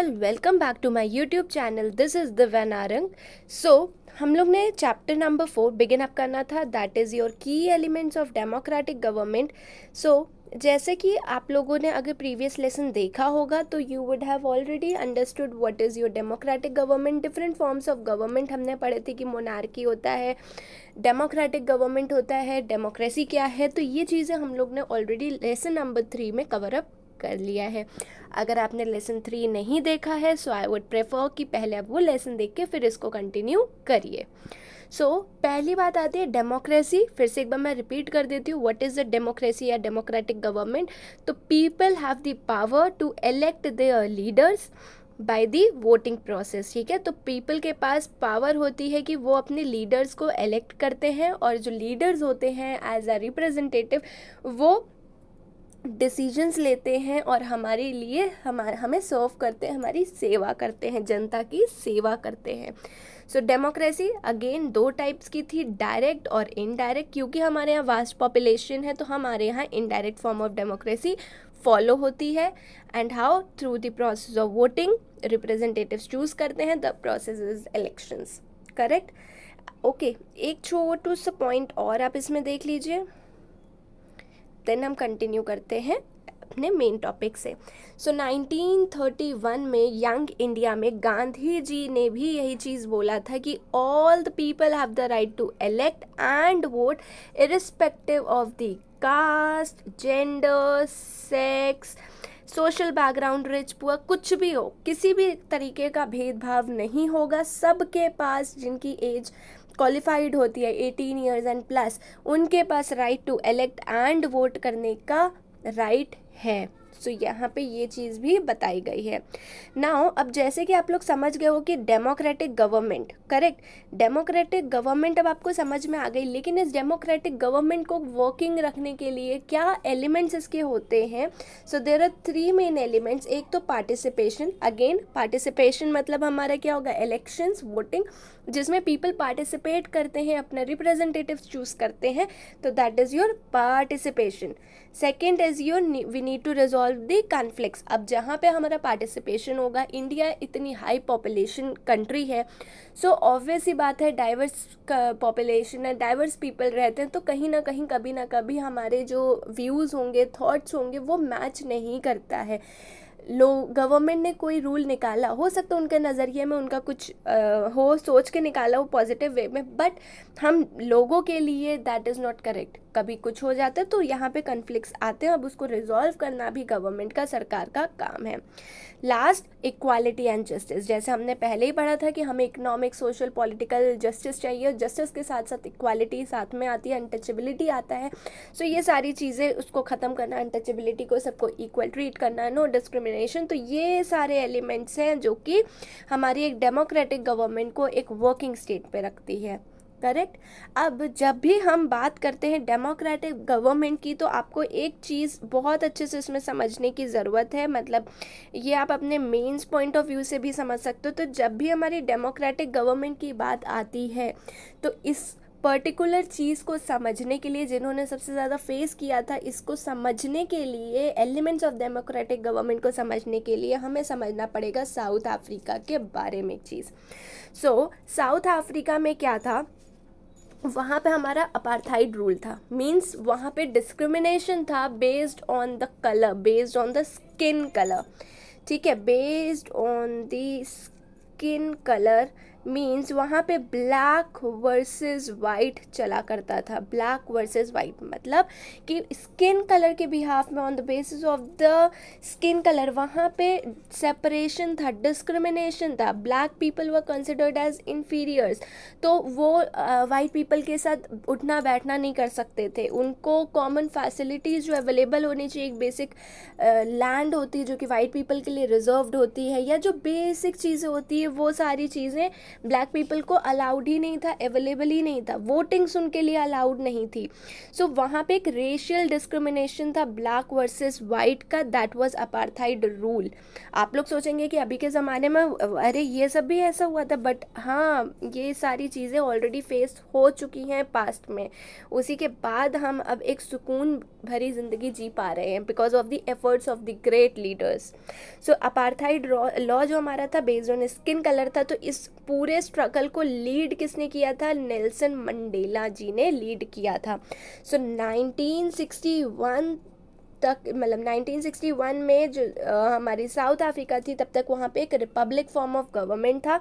All, welcome back to my YouTube channel. This is Divya Narang. हम लोग ने चैप्टर नंबर 4 बिगिन अप करना था, दैट इज़ योर की एलिमेंट्स ऑफ डेमोक्रेटिक गवर्नमेंट। जैसे कि आप लोगों ने अगर प्रीवियस लेसन देखा होगा तो you would have already understood what is your democratic government. Different forms of government हमने पढ़े थे कि मोनार्की होता है, डेमोक्रेटिक गवर्नमेंट होता है, डेमोक्रेसी क्या है। तो ये चीज़ें हम लोग ने ऑलरेडी लेसन नंबर 3 में कवर अप कर लिया है। अगर आपने लेसन 3 नहीं देखा है सो आई वुड प्रेफर कि पहले आप वो लेसन देख के फिर इसको कंटिन्यू करिए। पहली बात आती है डेमोक्रेसी। फिर से एक बार मैं रिपीट कर देती हूँ, व्हाट इज़ द डेमोक्रेसी या डेमोक्रेटिक गवर्नमेंट। तो people have the power to elect their leaders by the voting process. ठीक है, तो पीपल के पास पावर होती है कि वो अपने लीडर्स को इलेक्ट करते हैं, और जो लीडर्स होते हैं एज अ रिप्रेजेंटेटिव वो डिसीजंस लेते हैं और हमारे लिए हमें सर्व करते हैं, हमारी सेवा करते हैं, जनता की सेवा करते हैं। डेमोक्रेसी अगेन दो टाइप्स की थी, डायरेक्ट और इनडायरेक्ट। क्योंकि हमारे यहाँ वास्ट पॉपुलेशन है तो हमारे यहाँ indirect form of democracy follow होती है। And how? Through the process of voting, representatives choose करते हैं, the process is elections. Correct? Okay, एक छोटू सा पॉइंट और आप इसमें देख लीजिए, देन हम कंटिन्यू करते हैं अपने मेन टॉपिक से। 1931 में यंग इंडिया में गांधी जी ने भी यही चीज़ बोला था कि all the people have the right to elect and vote irrespective of the caste, gender, sex, social background, rich poor, कुछ भी हो, किसी भी तरीके का भेदभाव नहीं होगा। सबके पास, जिनकी एज क्वालिफाइड होती है 18 ईयर्स एंड प्लस, उनके पास right to elect and vote करने का राइट है। यहाँ पे ये चीज़ भी बताई गई है। नाउ अब जैसे कि आप लोग समझ गए हो कि democratic government, correct, democratic government अब आपको समझ में आ गई। लेकिन इस डेमोक्रेटिक गवर्नमेंट को वर्किंग रखने के लिए क्या एलिमेंट्स इसके होते हैं? There are 3 main elements. एक तो पार्टिसिपेशन। अगेन पार्टिसिपेशन मतलब हमारा क्या होगा? इलेक्शंस, वोटिंग, जिसमें पीपल पार्टिसिपेट करते हैं, अपने रिप्रेजेंटेटिव्स चूज करते हैं, तो that is your participation. Second is your we need to resolve the conflicts. अब जहाँ पे हमारा पार्टिसिपेशन होगा, इंडिया इतनी हाई पॉपुलेशन कंट्री है, ऑब्वियस ही बात है, डाइवर्स पॉपुलेशन है, डाइवर्स पीपल रहते हैं, तो कहीं ना कहीं कभी ना कभी हमारे जो व्यूज़ होंगे, थॉट्स होंगे, वो मैच नहीं करता है। गवर्नमेंट ने कोई रूल निकाला, हो सकता है उनके नज़रिए में उनका कुछ हो, सोच के निकाला हो पॉजिटिव वे में, बट हम लोगों के लिए दैट इज़ नॉट करेक्ट। कभी कुछ हो जाता है तो यहाँ पे कन्फ्लिक्ट्स आते हैं। अब उसको रिजॉल्व करना भी गवर्नमेंट का, सरकार का काम है। Last, equality and justice. जैसे हमने पहले ही पढ़ा था कि हमें इकोनॉमिक, सोशल, पॉलिटिकल जस्टिस चाहिए, जस्टिस के साथ साथ इक्वालिटी साथ में आती है, अनटचेबिलिटी आता है। ये सारी चीज़ें उसको ख़त्म करना, अनटचेबिलिटी को, सबको इक्वल ट्रीट करना, नो डिस्क्रिमिनेशन, तो ये सारे एलिमेंट्स हैं जो कि हमारी एक डेमोक्रेटिक गवर्नमेंट को एक वर्किंग स्टेट पे रखती है। करेक्ट? अब जब भी हम बात करते हैं डेमोक्रेटिक गवर्नमेंट की, तो आपको एक चीज़ बहुत अच्छे से इसमें समझने की ज़रूरत है, मतलब ये आप अपने मेंस पॉइंट ऑफ व्यू से भी समझ सकते हो। तो जब भी हमारी डेमोक्रेटिक गवर्नमेंट की बात आती है तो इस पर्टिकुलर चीज़ को समझने के लिए, जिन्होंने सबसे ज़्यादा फेस किया था, इसको समझने के लिए, एलिमेंट्स ऑफ डेमोक्रेटिक गवर्नमेंट को समझने के लिए हमें समझना पड़ेगा साउथ अफ्रीका के बारे में एक चीज़। साउथ अफ्रीका में क्या था? वहाँ पे हमारा अपार्थाइड रूल था, मीन्स वहाँ पे डिस्क्रिमिनेशन था based on the colour, based on the skin colour. ठीक है, based on the skin colour means वहाँ पे ब्लैक वर्सेस वाइट चला करता था। ब्लैक वर्सेस वाइट मतलब कि स्किन कलर के बिहाफ में, on the basis of the skin colour, वहाँ पे सेपरेशन था, डिस्क्रिमिनेशन था। Black people were considered as inferiors, तो वो वाइट पीपल के साथ उठना बैठना नहीं कर सकते थे। उनको कॉमन फैसिलिटीज़ जो अवेलेबल होनी चाहिए, एक बेसिक लैंड होती है जो कि वाइट पीपल के लिए रिजर्व्ड होती है, या जो बेसिक चीज़ें होती है, वो सारी चीज़ें ब्लैक पीपल को अलाउड ही नहीं था, अवेलेबल ही नहीं था, वोटिंग्स उनके लिए अलाउड नहीं थी. सो वहाँ पे एक रेशियल डिस्क्रिमिनेशन था ब्लैक वर्सेस वाइट का, दैट वाज अपार्थाइड रूल. आप लोग सोचेंगे कि अभी के ज़माने में अरे ये सब भी ऐसा हुआ था, बट हाँ, ये सारी चीज़ें ऑलरेडी फेस हो चुकी हैं पास्ट में. उसी के बाद हम अब एक सुकून भरी ज़िंदगी जी पा रहे हैं because of the efforts of the great leaders. So apartheid law जो हमारा था बेस्ड ऑन स्किन कलर था, तो इस पूरे स्ट्रगल को लीड किसने किया था? नेल्सन मंडेला जी ने लीड किया था. सो 1961 तक, मतलब 1961 में जो हमारी साउथ अफ्रीका थी, तब तक वहाँ पे एक रिपब्लिक फॉर्म ऑफ गवर्नमेंट था,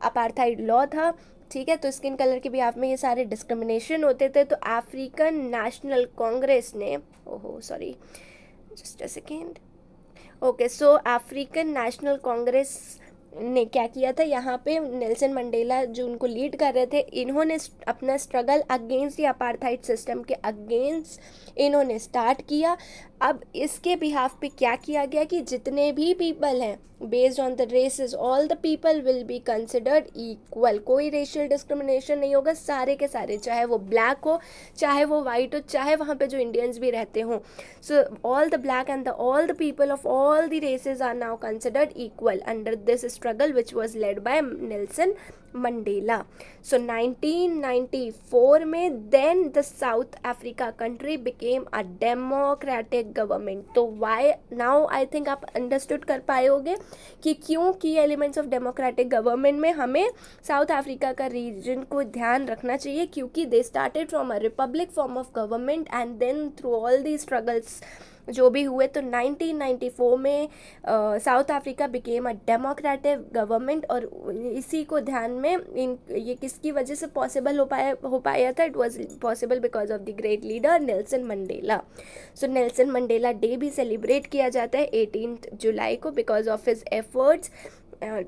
अपार्थाइड लॉ था. ठीक है, तो स्किन कलर के बिहाफ में ये सारे डिस्क्रिमिनेशन होते थे. तो अफ्रीकन नेशनल कांग्रेस ने, ओहो sorry just a second, okay, so African national Congress ने क्या किया था, यहाँ पे नेल्सन मंडेला जो उनको लीड कर रहे थे, इन्होंने अपना struggle against the apartheid system के अगेंस्ट इन्होंने स्टार्ट किया. अब इसके बिहाफ पे क्या किया गया कि जितने भी पीपल हैं based on the races, all the people will be considered equal. कोई रेशियल डिस्क्रिमिनेशन नहीं होगा, सारे के सारे, चाहे वो ब्लैक हो, चाहे वो वाइट हो, चाहे वहाँ पे जो इंडियंस भी रहते हों. So all the black and all the people of all the races are now considered equal under this struggle which was led by Nelson Mandela. So 1994 में then the South Africa country became a democratic government. तो why now I think आप understood कर पाए होगे कि क्यों की elements of democratic government में हमें साउथ अफ्रीका का रीजन को ध्यान रखना चाहिए, क्योंकि they started from a republic form of government and then through all the struggles जो भी हुए, तो 1994 में South Africa became a democratic government. और इसी को ध्यान में ये किसकी वजह से पॉसिबल हो पाया था? It was possible because of the great leader Nelson Mandela. So Nelson Mandela day भी सेलिब्रेट किया जाता है 18 जुलाई को बिकॉज ऑफ हिज एफर्ट्स.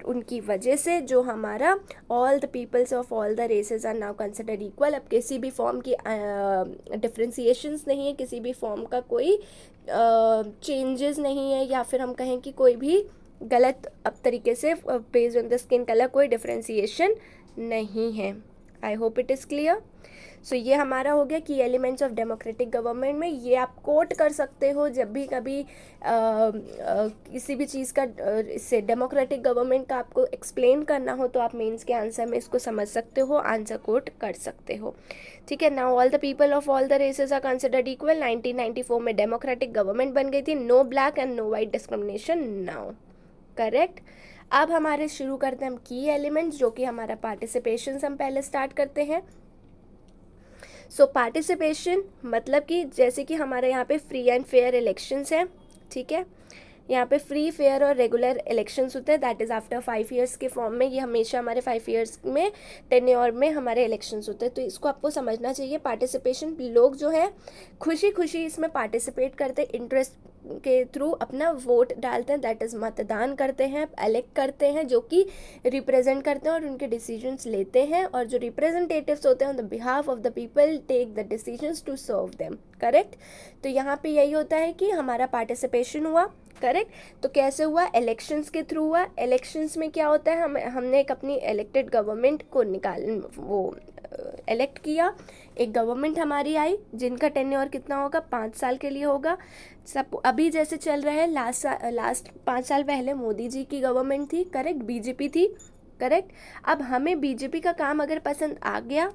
उनकी वजह से जो हमारा all the peoples of all the races are now considered equal. अब किसी भी फॉर्म की डिफ्रेंसिएशंस नहीं है, किसी भी फॉर्म का कोई चेंजेस नहीं है, या फिर हम कहें कि कोई भी गलत अब तरीके से based on the skin colour कोई डिफ्रेंसिएशन नहीं है. I hope it is clear. So ये हमारा हो गया कि एलिमेंट्स ऑफ डेमोक्रेटिक गवर्नमेंट में. ये आप कोट कर सकते हो जब भी कभी किसी भी चीज़ का इससे डेमोक्रेटिक गवर्नमेंट का आपको एक्सप्लेन करना हो, तो आप मेंस के आंसर में इसको समझ सकते हो, आंसर कोट कर सकते हो. ठीक है, now all the people of all the races are considered equal. 1994 में डेमोक्रेटिक गवर्नमेंट बन गई थी. No black and no white discrimination now. Correct. अब हमारे शुरू करते हैं हम की एलिमेंट्स, जो कि हमारा पार्टिसिपेशन हम पहले स्टार्ट करते हैं. सो पार्टिसिपेशन मतलब कि जैसे कि हमारे यहाँ पे फ्री एंड फेयर इलेक्शंस हैं. ठीक है, यहाँ पे फ्री फेयर और रेगुलर इलेक्शंस होते हैं, दैट इज़ आफ्टर 5 ईयर्स के फॉर्म में. ये हमेशा हमारे 5 ईयर्स में टेन्योर में हमारे इलेक्शंस होते हैं. तो इसको आपको समझना चाहिए. पार्टिसिपेशन, लोग जो है खुशी खुशी इसमें पार्टिसिपेट करते हैं, इंटरेस्ट के थ्रू अपना वोट डालते हैं, दैट इज़ मतदान करते हैं, इलेक्ट करते हैं, जो कि रिप्रेजेंट करते हैं और उनके डिसीजंस लेते हैं. और जो रिप्रेजेंटेटिव्स होते हैं on the behalf of the people take the decisions to serve them. Correct. तो यहाँ पे यही होता है कि हमारा पार्टिसिपेशन हुआ. करेक्ट. तो कैसे हुआ? इलेक्शंस के थ्रू हुआ. इलेक्शंस में क्या होता है, हमने एक अपनी इलेक्टेड गवर्नमेंट को इलेक्ट किया. एक गवर्नमेंट हमारी आई जिनका टेन्योर कितना होगा? 5 साल के लिए होगा. सब अभी जैसे चल रहा है, लास्ट 5 साल पहले मोदी जी की गवर्नमेंट थी. करेक्ट. बीजेपी थी. करेक्ट. अब हमें बीजेपी का काम अगर पसंद आ गया,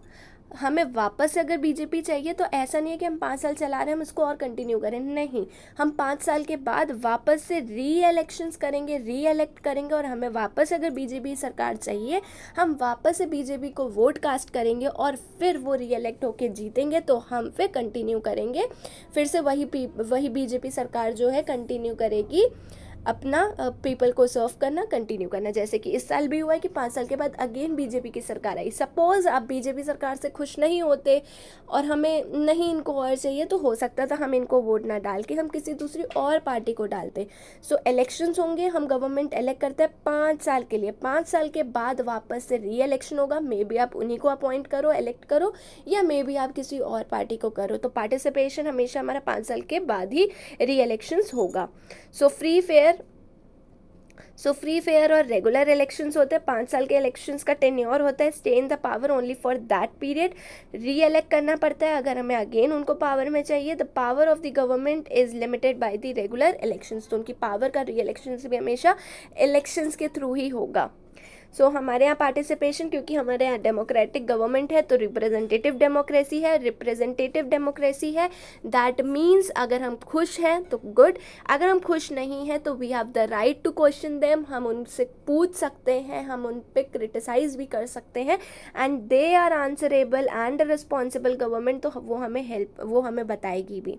हमें वापस अगर बीजेपी चाहिए, तो ऐसा नहीं है कि हम 5 साल चला रहे हैं हम इसको और कंटिन्यू करें. नहीं, हम 5 साल के बाद वापस से री इलेक्शंस करेंगे, री इलेक्ट करेंगे, और हमें वापस अगर बीजेपी सरकार चाहिए, हम वापस से बीजेपी को वोट कास्ट करेंगे और फिर वो री इलेक्ट होके जीतेंगे. तो हम फिर कंटिन्यू करेंगे, फिर से वही बीजेपी सरकार जो है कंटिन्यू करेगी अपना पीपल को सर्व करना, कंटिन्यू करना. जैसे कि इस साल भी हुआ है कि 5 साल के बाद अगेन बीजेपी की सरकार आई. सपोज आप बीजेपी सरकार से खुश नहीं होते और हमें नहीं इनको और चाहिए, तो हो सकता था हम इनको वोट ना डाल के हम किसी दूसरी और पार्टी को डालते. सो इलेक्शंस होंगे, हम गवर्नमेंट इलेक्ट करते हैं 5 साल के लिए. 5 साल के बाद वापस से री इलेक्शन होगा. मे बी आप उन्हीं को अपॉइंट करो, इलेक्ट करो, या मे बी आप किसी और पार्टी को करो. तो पार्टिसिपेशन हमेशा हमारा 5 साल के बाद ही री इलेक्शंस होगा. So free fair, so free fair और रेगुलर इलेक्शंस होते हैं, 5 साल के इलेक्शंस का टेन्योर होता है, stay in the power only for that period, री इलेक्ट करना पड़ता है अगर हमें अगेन उनको पावर में चाहिए। The power of the government is limited by the regular elections, तो उनकी पावर का री इलेक्शंस भी हमेशा इलेक्शंस के थ्रू ही होगा। सो हमारे यहाँ पार्टिसिपेशन, क्योंकि हमारे यहाँ डेमोक्रेटिक गवर्नमेंट है तो रिप्रेजेंटेटिव डेमोक्रेसी है, रिप्रेजेंटेटिव डेमोक्रेसी है, दैट मीन्स अगर हम खुश हैं तो गुड, अगर हम खुश नहीं हैं तो we have the right to question them, हम उनसे पूछ सकते हैं, हम उन पे क्रिटिसाइज भी कर सकते हैं, and they are answerable and responsible government, तो वो हमें बताएगी भी।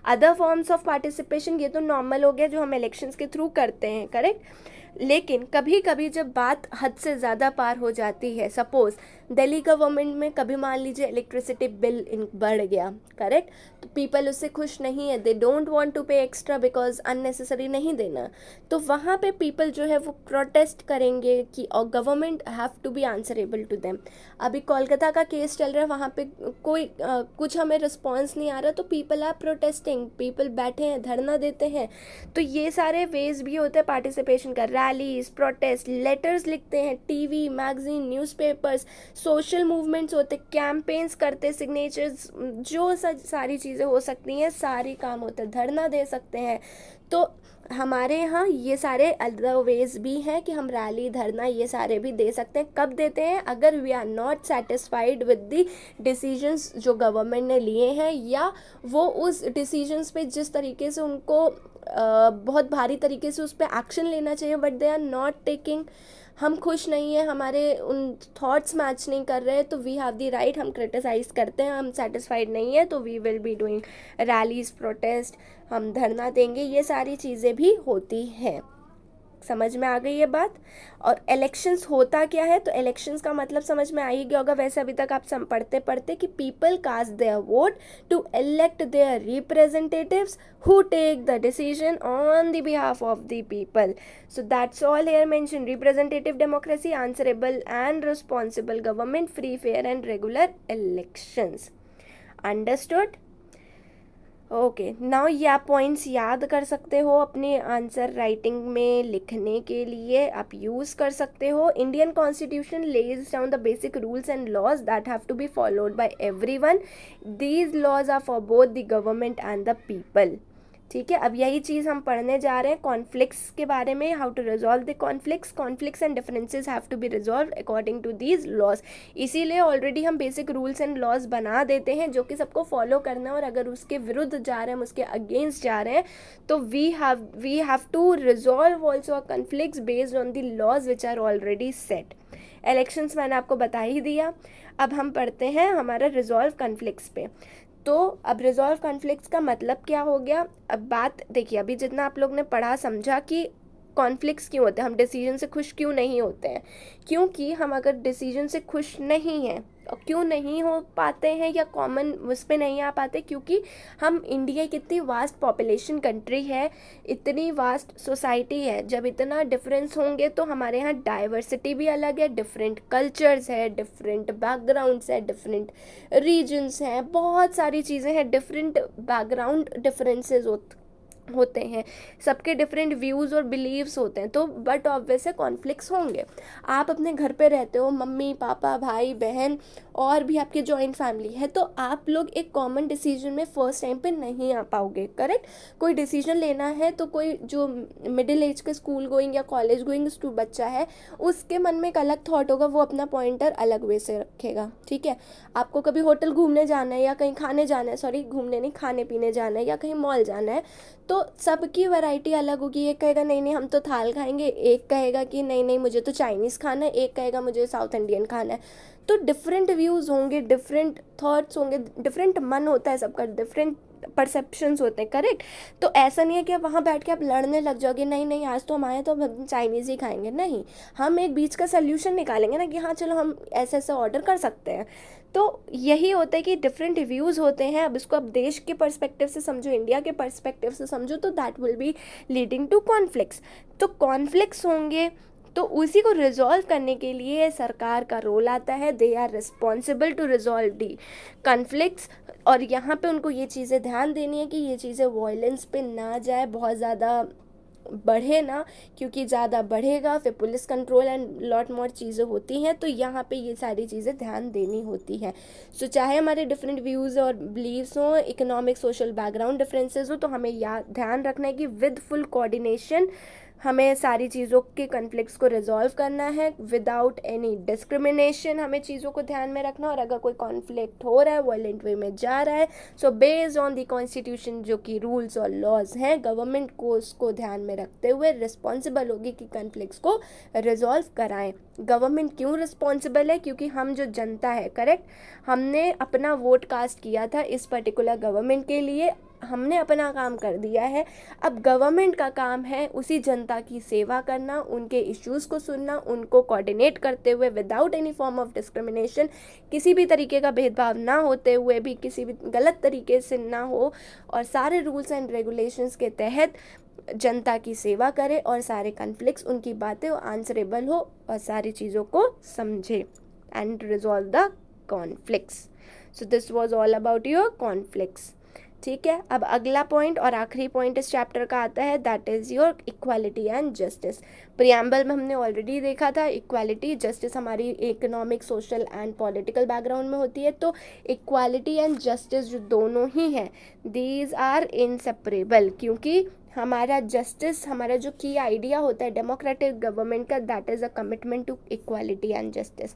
अदर फॉर्म्स ऑफ पार्टिसिपेशन, ये तो नॉर्मल हो गया जो हम इलेक्शंस के थ्रू करते हैं, करेक्ट। लेकिन कभी कभी जब बात हद से ज़्यादा पार हो जाती है, सपोज दिल्ली गवर्नमेंट में कभी मान लीजिए इलेक्ट्रिसिटी बिल बढ़ गया, करेक्ट, तो पीपल उससे खुश नहीं है, दे डोंट वांट टू पे एक्स्ट्रा बिकॉज अननेसेसरी नहीं देना, तो वहाँ पे पीपल जो है वो प्रोटेस्ट करेंगे कि और government have to be answerable to them. अभी कोलकाता का केस चल रहा है, वहाँ पे कोई कुछ हमें रिस्पॉन्स नहीं आ रहा, तो पीपल आर प्रोटेस्टिंग, पीपल बैठे हैं, धरना देते हैं। तो ये सारे वेज भी होते हैं पार्टिसिपेशन का, रैलीज, प्रोटेस्ट, लेटर्स लिखते हैं, TV, magazine, newspapers, social movements होते, कैंपेन्स करते, सिग्नेचर्स, जो सारी चीज़ें हो सकती हैं, सारी काम होते हैं, धरना दे सकते हैं। तो हमारे यहाँ ये सारे अदर वेज भी हैं कि हम रैली, धरना ये सारे भी दे सकते हैं। कब देते हैं? अगर we are not satisfied with the decisions जो गवर्नमेंट ने लिए हैं, या वो उस डिसीजंस पे जिस तरीके से उनको बहुत भारी तरीके से उस पर एक्शन लेना चाहिए but they are not taking, हम खुश नहीं है, हमारे उन थॉट्स मैच नहीं कर रहे हैं, तो वी हैव द राइट, हम क्रिटिसाइज करते हैं, हम सेटिस्फाइड नहीं है तो we will be doing rallies, protest, हम धरना देंगे, ये सारी चीज़ें भी होती हैं। समझ में आ गई ये बात। और इलेक्शंस होता क्या है, तो इलेक्शंस का मतलब समझ में आ ही गया होगा, वैसे अभी तक आप पढ़ते पढ़ते कि people cast their vote to elect their representatives who take the decision on the behalf of the people. So that's all here mentioned: representative democracy, answerable and responsible government, free, fair and regular elections. Understood? Okay, now ये आप points याद कर सकते हो, अपने answer writing में लिखने के लिए आप यूज़ कर सकते हो। Indian constitution lays down the basic rules and laws that have to be followed by everyone. These laws are for both the government and the people. ठीक है, अब यही चीज़ हम पढ़ने जा रहे हैं कॉन्फ्लिक्ट्स के बारे में, how to resolve the conflicts and differences have to be resolve according to these laws. इसीलिए ऑलरेडी हम बेसिक रूल्स एंड लॉज बना देते हैं जो कि सबको फॉलो करना है, और अगर उसके विरुद्ध जा रहे हैं, हम उसके अगेंस्ट जा रहे हैं, तो we have to resolve also conflicts based on the laws which are already set. Elections मैंने आपको बता ही दिया। अब हम पढ़ते हैं हमारा रिजॉल्व कॉन्फ्लिक्ट्स पे। तो अब रिजॉल्व कॉन्फ्लिक्ट्स का मतलब क्या हो गया, अब बात देखिए, अभी जितना आप लोग ने पढ़ा समझा कि कॉन्फ्लिक्ट्स क्यों होते हैं, हम डिसीजन से खुश क्यों नहीं होते हैं, क्योंकि हम अगर डिसीजन से खुश नहीं हैं, और क्यों नहीं हो पाते हैं या कॉमन उस पर नहीं आ पाते, क्योंकि हम इंडिया की इतनी वास्ट पॉपुलेशन कंट्री है, इतनी वास्ट सोसाइटी है, जब इतना डिफरेंस होंगे तो हमारे यहाँ डाइवर्सिटी भी अलग है, डिफरेंट कल्चर्स है, डिफरेंट बैकग्राउंड्स है, डिफरेंट रीजन्स हैं, बहुत सारी चीज़ें हैं, डिफरेंट बैकग्राउंड डिफरेंसेस होते हैं, सबके डिफरेंट व्यूज़ और बिलीव्स होते हैं, तो बट ऑब्वियस है कॉन्फ्लिक्ट्स होंगे। आप अपने घर पे रहते हो, मम्मी पापा भाई बहन और भी आपकी जॉइंट फैमिली है, तो आप लोग एक कॉमन डिसीजन में फर्स्ट टाइम पे नहीं आ पाओगे, करेक्ट। कोई डिसीजन लेना है तो कोई जो मिडिल एज का स्कूल गोइंग या कॉलेज गोइंग बच्चा है, उसके मन में एक अलग थॉट होगा, वो अपना पॉइंटर अलग वे से रखेगा। ठीक है, आपको कभी होटल घूमने जाना है या कहीं खाने जाना है, सॉरी घूमने नहीं, खाने पीने जाना है या कहीं मॉल जाना है, तो सबकी वैरायटी अलग होगी। एक कहेगा नहीं नहीं हम तो थाल खाएंगे, एक कहेगा कि नहीं नहीं मुझे तो चाइनीज़ खाना है, एक कहेगा मुझे साउथ इंडियन खाना है। तो डिफरेंट व्यूज़ होंगे, डिफरेंट थॉट्स होंगे, डिफरेंट मन होता है सबका, डिफरेंट परसेप्शंस होते हैं, करेक्ट। तो ऐसा नहीं है कि आप वहाँ बैठ के आप लड़ने लग जाओगे, नहीं नहीं आज तो हम आए तो हम चाइनीज़ ही खाएंगे, नहीं, हम एक बीच का सोल्यूशन निकालेंगे ना कि हाँ चलो हम ऐसे ऐसे ऑर्डर कर सकते हैं। तो यही होता है कि डिफरेंट व्यूज़ होते हैं। अब इसको आप देश के पर्सपेक्टिव से समझो, इंडिया के पर्सपेक्टिव से समझो, तो that will be leading to conflicts. तो कॉन्फ्लिक्ट्स होंगे, तो उसी को रिजॉल्व करने के लिए सरकार का रोल आता है, they are responsible to resolve the conflicts. और यहाँ पे उनको ये चीज़ें ध्यान देनी है कि ये चीज़ें वायलेंस पे ना जाए, बहुत ज़्यादा बढ़े ना, क्योंकि ज़्यादा बढ़ेगा फिर police control and lot more चीज़ें होती हैं, तो यहाँ पे ये सारी चीज़ें ध्यान देनी होती हैं। सो चाहे हमारे डिफरेंट व्यूज़ और बिलीव्स हों, इकोनॉमिक सोशल बैकग्राउंड डिफरेंसेस हो, तो हमें ध्यान रखना है कि विद फुल कोऑर्डिनेशन हमें सारी चीज़ों के कन्फ्लिक्ट्स को रिजॉल्व करना है विदाउट एनी डिस्क्रिमिनेशन। हमें चीज़ों को ध्यान में रखना, और अगर कोई कॉन्फ्लिक्ट हो रहा है, वायलेंट वे में जा रहा है, so based on the constitution जो कि रूल्स और लॉज हैं, गवर्नमेंट को उसको ध्यान में रखते हुए रिस्पॉन्सिबल होगी कि कन्फ्लिक्ट्स को रिजॉल्व कराएं। गवर्नमेंट क्यों रिस्पॉन्सिबल है? क्योंकि हम जो जनता है, करेक्ट, हमने अपना वोट कास्ट किया था इस पर्टिकुलर गवर्नमेंट के लिए, हमने अपना काम कर दिया है। अब गवर्नमेंट का काम है उसी जनता की सेवा करना, उनके इश्यूज़ को सुनना, उनको कोऑर्डिनेट करते हुए without any form of discrimination, किसी भी तरीके का भेदभाव ना होते हुए भी किसी भी गलत तरीके से ना हो, और सारे रूल्स एंड रेगुलेशंस के तहत जनता की सेवा करे, और सारे कन्फ्लिक्ट्स, उनकी बातें आंसरेबल हो, और सारी चीज़ों को समझे and resolve the conflicts. So this was all about your conflicts. ठीक है, अब अगला पॉइंट और आखिरी पॉइंट इस चैप्टर का आता है, that is your equality and justice. Preamble में हमने ऑलरेडी देखा था इक्वालिटी, जस्टिस हमारी economic, social and political background में होती है। तो इक्वालिटी एंड जस्टिस जो दोनों ही हैं, दीज आर इनसेपरेबल, क्योंकि हमारा जस्टिस, हमारा जो की आइडिया होता है डेमोक्रेटिक गवर्नमेंट का, that is a commitment to equality and justice.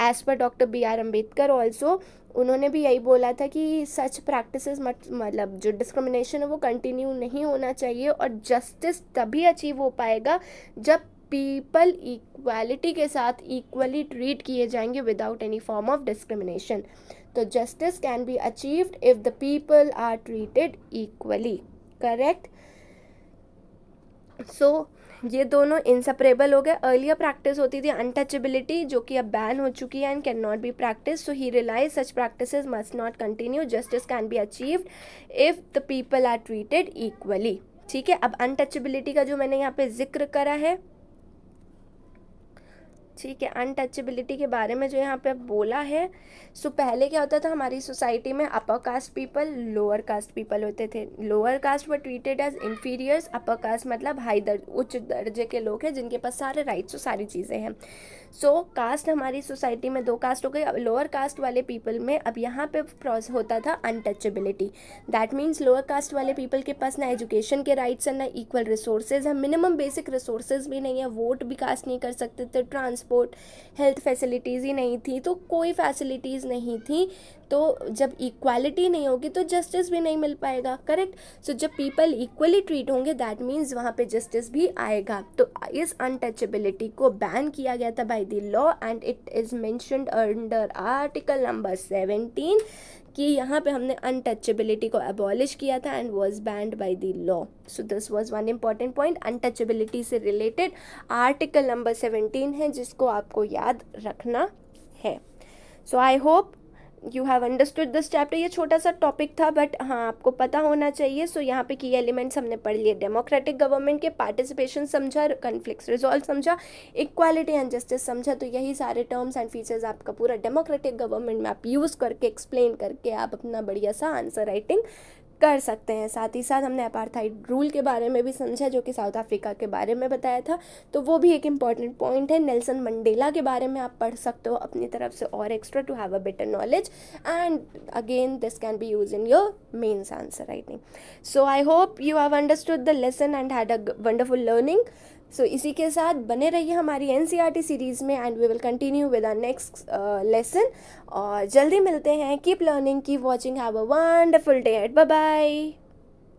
As per doctor B.R. Ambedkar also, उन्होंने भी यही बोला था कि सच प्रैक्टिसेस मतलब जो डिस्क्रिमिनेशन है वो कंटिन्यू नहीं होना चाहिए, और जस्टिस तभी अचीव हो पाएगा जब पीपल इक्वालिटी के साथ इक्वली ट्रीट किए जाएंगे without any form of discrimination. तो justice can be achieved if the people are treated equally, correct. So ये दोनों इंसेपरेबल हो गए। अर्लियर प्रैक्टिस होती थी अनटचेबिलिटी, जो कि अब बैन हो चुकी है and can not be practice. So he realise such practices must not continue, justice can be achieved if the people are treated equally. ठीक है, अब अनटचेबिलिटी का जो मैंने यहाँ पे जिक्र करा है, ठीक है, अनटचेबिलिटी के बारे में जो यहाँ पे बोला है, सो पहले क्या होता था हमारी सोसाइटी में, upper caste people, lower caste people होते थे। Lower caste were treated as inferiors, upper caste मतलब उच्च दर्जे के लोग हैं जिनके पास सारे राइट्स और सारी चीज़ें हैं। सो कास्ट हमारी सोसाइटी में दो कास्ट हो गई। अब लोअर कास्ट वाले पीपल में अब यहाँ पे होता था untouchability. That means lower caste वाले पीपल के पास ना एजुकेशन के राइट्स हैं, ना इक्वल रिसोर्सेज हैं, मिनिमम बेसिक रिसोर्सेज भी नहीं है, वोट भी कास्ट नहीं कर सकते थे, ट्रांसपोर्ट, हेल्थ फैसिलिटीज़ ही नहीं थी, तो कोई फैसिलिटीज़ नहीं थी। तो जब इक्वालिटी नहीं होगी तो जस्टिस भी नहीं मिल पाएगा, करेक्ट। सो जब पीपल इक्वली ट्रीट होंगे दैट मीन्स वहाँ पे जस्टिस भी आएगा। तो इस अनटचेबिलिटी को बैन किया गया था bye the law, and it is mentioned under article number 17 कि यहाँ पे हमने अनटचेबिलिटी को अबॉलिश किया था and was banned by the law. So this was one important point. Untouchability से रिलेटेड आर्टिकल नंबर 17 है जिसको आपको याद रखना है। So I hope you have understood this chapter. ये छोटा सा टॉपिक था बट हाँ आपको पता होना चाहिए। सो यहाँ पे की एलिमेंट्स हमने पढ़ लिए, डेमोक्रेटिक गवर्नमेंट के, पार्टिसिपेशन समझा, कॉन्फ्लिक्ट्स रिजॉल्व समझा, इक्वालिटी एंड जस्टिस समझा। तो यही सारे टर्म्स एंड फीचर्स आपका पूरा डेमोक्रेटिक गवर्नमेंट में आप यूज़ करके, एक्सप्लेन करके आप अपना बढ़िया सा आंसर राइटिंग कर सकते हैं। साथ ही साथ हमने अपार्थाइड रूल के बारे में भी समझा जो कि साउथ अफ्रीका के बारे में बताया था, तो वो भी एक इम्पॉर्टेंट पॉइंट है। नेल्सन मंडेला के बारे में आप पढ़ सकते हो अपनी तरफ से और extra to have a better knowledge, and again this can be use in your mains answer writing. So I hope you have understood the lesson and had a wonderful learning. So इसी के साथ बने रहिए हमारी NCERT series में, and we will continue with our next lesson. और जल्दी मिलते हैं। Keep learning, keep watching, have a wonderful day, bye bye.